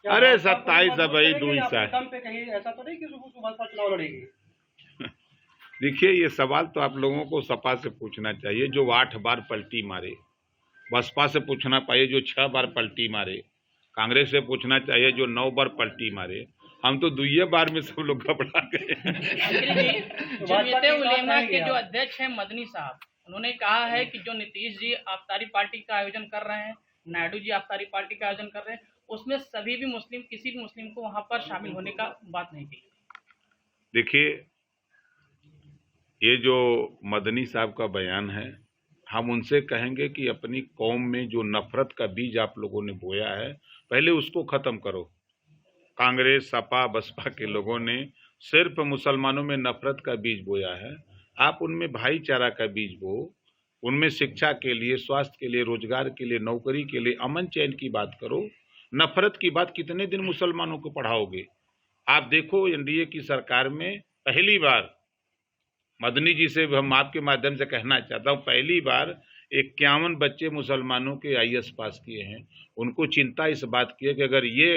अरे भाजपा 27 मजबूत भाई करेगी 2 या साल। अपने दम पे कहीं ऐसा तो नहीं कि भाजपा चुनाव लड़ेगी? देखिए, ये सवाल तो आप लोगों को सपा से पूछना चाहिए जो 8 बार पलटी मारे, बसपा से पूछना चाहिए जो 6 बार पलटी मारे, कांग्रेस से पूछना चाहिए जो 9 बार पलटी मारे। हम तो दुइये बार में सब लोग घबरा गए। जमीयत उलेमा के जो अध्यक्ष हैं मदनी साहब, उन्होंने कहा है कि जो नीतीश जी अफ्तारी पार्टी का आयोजन कर रहे हैं, नायडू जी अफ्तारी पार्टी का आयोजन कर रहे हैं, उसमें सभी भी मुस्लिम, किसी भी मुस्लिम को वहां पर शामिल होने का बात नहीं की। देखिए, ये जो मदनी साहब का बयान है, हम उनसे कहेंगे कि अपनी कौम में जो नफरत का बीज आप लोगों ने बोया है, पहले उसको खत्म करो। कांग्रेस, सपा, बसपा के लोगों ने सिर्फ मुसलमानों में नफरत का बीज बोया है। आप उनमें भाईचारा का बीज बो, उनमें शिक्षा के लिए, स्वास्थ्य के लिए, रोजगार के लिए, नौकरी के लिए, अमन चैन की बात करो। नफरत की बात कितने दिन मुसलमानों को पढ़ाओगे? आप देखो, एनडीए की सरकार में पहली बार, मदनी जी से हम आपके माध्यम से कहना चाहता हूँ, पहली बार 51 बच्चे मुसलमानों के आईएएस पास किए हैं। उनको चिंता इस बात की है कि अगर ये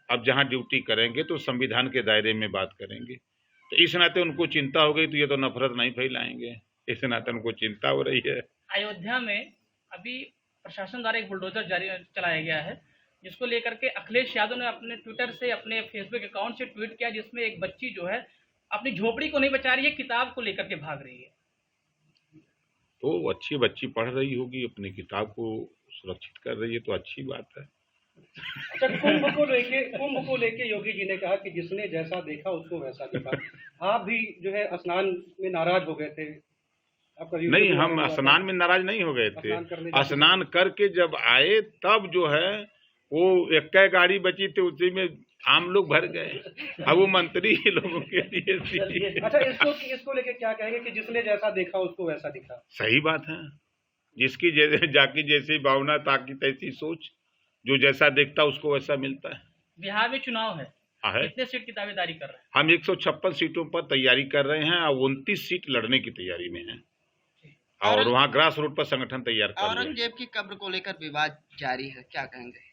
अब जहाँ ड्यूटी करेंगे तो संविधान के दायरे में बात करेंगे, तो इस नाते उनको चिंता हो गई, तो ये तो नफरत नहीं फैलाएंगे, इस नाते उनको चिंता हो रही है। अयोध्या में अभी प्रशासन द्वारा एक बुलडोजर जारी चलाया गया है, जिसको लेकर के अखिलेश यादव ने अपने ट्विटर से, अपने फेसबुक अकाउंट से ट्वीट किया, जिसमें एक बच्ची जो है अपनी झोपड़ी को नहीं बचा रही है, किताब को लेकर के भाग रही है। तो अच्छी बच्ची पढ़ रही होगी, अपनी किताब को सुरक्षित कर रही है, तो अच्छी बात है। अच्छा, कुंभ को लेके योगी जी ने कहा कि जिसने जैसा देखा उसको वैसा दिखा। आप भी जो है स्नान में नाराज हो गए थे। नहीं, हम स्नान में नाराज नहीं हो गए थे। स्नान करके जब आए तब जो है वो एक गाड़ी बची थी, उसी में आम लोग भर गए। अब वो मंत्री लोगों के लिए। अच्छा, इसको लेके क्या कहेंगे कि जिसने जैसा देखा उसको वैसा दिखा? सही बात है, जिसकी जाकी जैसी भावना ताकि तैसी सोच, जो जैसा देखता उसको वैसा मिलता है। बिहार में चुनाव है, कितने सीट की दावेदारी कर रहे हैं? हम 156 सीटों पर तैयारी कर रहे हैं और 29 सीट लड़ने की तैयारी में है, और वहाँ ग्रास रूट पर संगठन तैयार कर रहे हैं। औरंगजेब की कब्र को लेकर विवाद जारी है, क्या कहेंगे?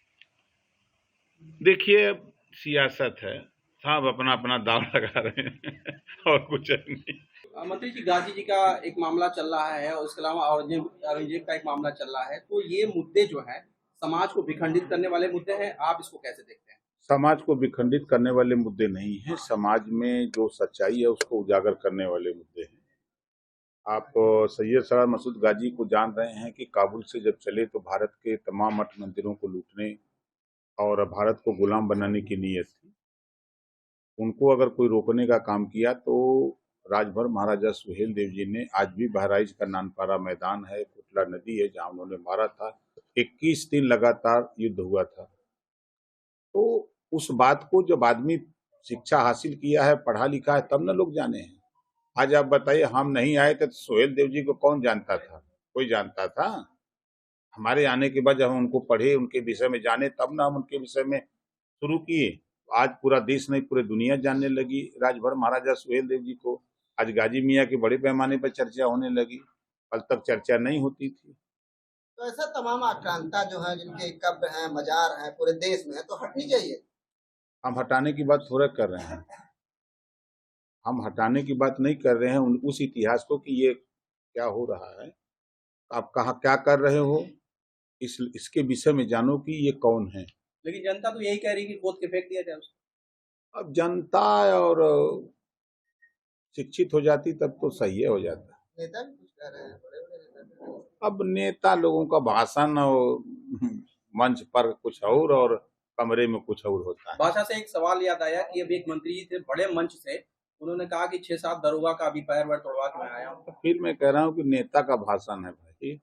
देखिए, सियासत है, सब अपना अपना दाव लगा रहे हैं और कुछ नहीं। मंत्री जी, गाजी जी का एक मामला चल रहा है और उसके अलावा औरंगजेब का एक मामला चल रहा है, तो ये मुद्दे जो है समाज को विखंडित करने वाले मुद्दे हैं, आप इसको कैसे देखते हैं? समाज को विखंडित करने वाले मुद्दे नहीं हैं, समाज में जो सच्चाई है उसको उजागर करने वाले मुद्दे हैं। आप सैयद सलार मसूद गाजी को जान रहे हैं कि काबुल से जब चले तो भारत के तमाम मठ मंदिरों को लूटने और भारत को गुलाम बनाने की नीयत थी। उनको अगर कोई रोकने का काम किया तो राजभर महाराजा सुहेल देव जी ने, आज भी बहराइच का नानपारा मैदान है, कुटला नदी है जहां उन्होंने मारा था, 21 दिन लगातार युद्ध हुआ था। तो उस बात को जब आदमी शिक्षा हासिल किया है, पढ़ा लिखा है, तब न लोग जाने हैं। आज आप बताइए, हम नहीं आए थे तो सुहेल देव जी को कौन जानता था? कोई जानता था? हमारे आने के बाद जब हम उनको पढ़े, उनके विषय में जाने, तब ना हम उनके विषय में शुरू किए। आज पूरा देश नहीं, पूरी दुनिया जानने लगी राजभर महाराजा सुहेल देव जी को। आज गाजी मियाँ के बड़े पैमाने पर चर्चा होने लगी, कल तक चर्चा नहीं होती थी। तो ऐसा तमाम आक्रांता जो है, जिनके कब्र हैं, मजार हैं पूरे देश में, तो हटनी चाहिए। हम हटाने की बात थोड़ा कर रहे हैं, हम हटाने की बात नहीं कर रहे हैं उस इतिहास को कि ये क्या हो रहा है, आप कहाँ क्या कर रहे हो, इसके विषय में जानो कि ये कौन है। लेकिन जनता तो यही कह रही है कि गोद के फेंक दिया जाए उसको। अब जनता और शिक्षित हो जाती तब तो सही हो जाता। नेता भी कुछ कह रहे हैं, बड़े-बड़े नेता। अब नेता लोगों का भाषण और मंच पर कुछ और कमरे में कुछ और होता है। भाषा से एक सवाल याद आया कि अभी एक मंत्री जी थे, बड़े मंच से उन्होंने कहा कि 6-7 दरोगा का अभी पैर वैर तोड़वा के मैं आया हूँ। फिर मैं कह रहा हूँ कि नेता का भाषण है भाई,